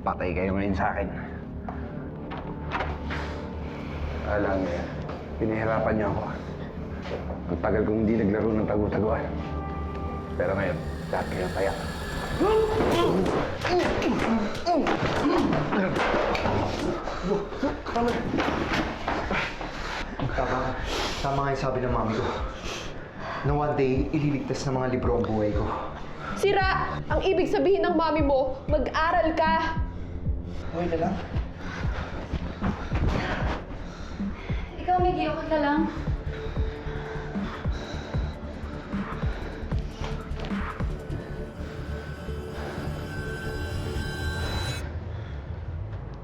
Patay kayo ngayon sa akin. Alam niyo, pinahirapan niyo ako. Ang tagal kong hindi naglaro ng tagu-taguan. Pero ngayon, lahat kayo payak. Tama nga yung sabi ng mami ko. Na one day, ililigtas ng mga libro ang buhay ko. Sira! Ang ibig sabihin ng mami mo, mag-aral ka! Okay na lang. Ikaw, Miggy, okay ka lang?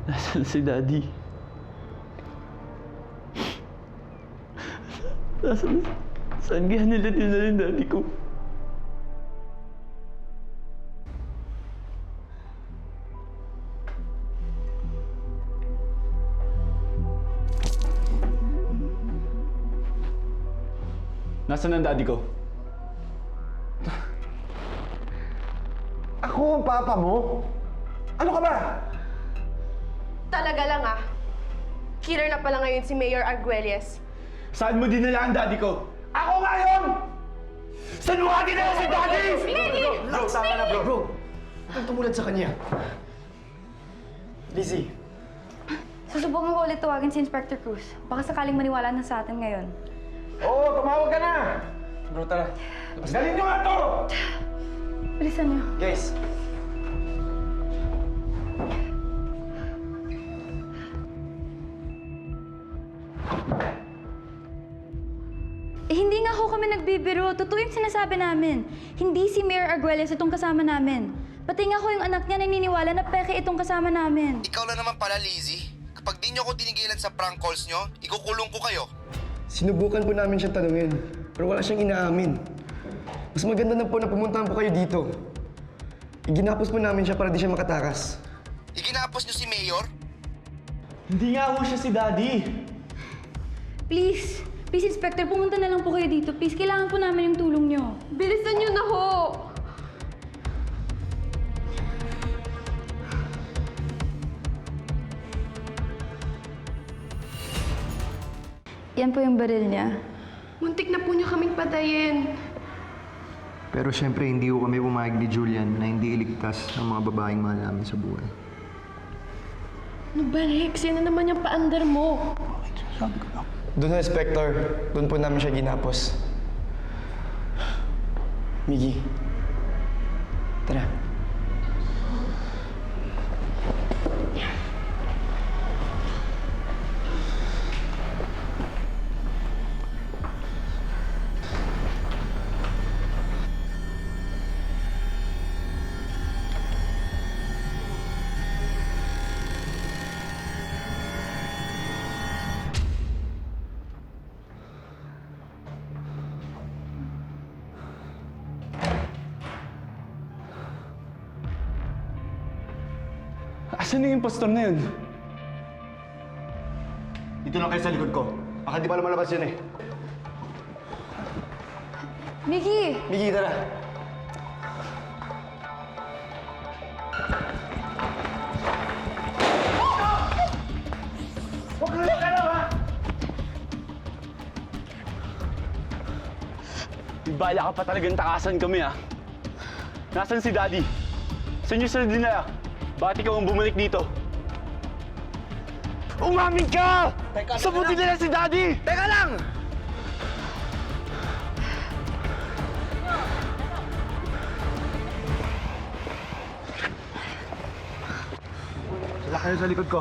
Nasaan si Daddy? Saan kaya nila dinala yung Daddy ko? Nasaan ang Daddy ko? Ako ang papa mo? Ano ka ba? Talaga lang ah. Killer na pala ngayon si Mayor Arguelles. Saan mo dinala ang Daddy ko? Ako nga yun! Saan mo nga dinala si Daddy? Bro, tama na bro. Bro, huwag tumulad sa kanya. Lizzie. Susubukan ko ulit tawagin si Inspector Cruz. Baka sakaling maniwala na sa atin ngayon. Oo, tumawag ka na! Bro, tara. Dalhin niyo nga to! Bilisan niyo. Guys. Hindi nga ho kami nagbibiro. Totoo yung sinasabi namin. Hindi si Mayor Arguelles itong kasama namin. Pati nga ho yung anak niya naniniwala na peke itong kasama namin. Ikaw lang naman pala, Lizzie. Kapag di nyo ako tinigilan sa prank calls nyo, ikukulong ko kayo. Sinubukan po namin siya tanungin, pero wala siyang inaamin. Mas maganda na po na pumuntahan po kayo dito. Iginapos po namin siya para di siya makatakas. Iginapos nyo si Mayor? Hindi nga ho siya si Daddy. Please, Inspector, pumunta na lang po kayo dito. Please, kailangan po namin yung tulong niyo. Bilisan niyo na ho! Yan po yung baril niya. Muntik na po niyo kaming patayin. Pero syempre, hindi ko kami pumayag ni Julian na hindi iligtas ang mga babaeng mahal namin sa buhay. Ano ba, Lex? Yan na naman yung paandar mo. Doon sa Inspector, doon po namin siya ginapos. Miggy, tara. Asan yung impostor na yun? Dito lang kayo sa likod ko. Baka di pa lumalabas yun eh. Miggy! Miggy, tara. Ibala ka pa talagang takasan kami ah. Nasaan si Daddy? Saan niyo sila dinala? Bakit ikaw ang bumalik dito? Umamin ka! Saan mo dinala si Daddy? Teka lang! Sala kayo sa likod ko.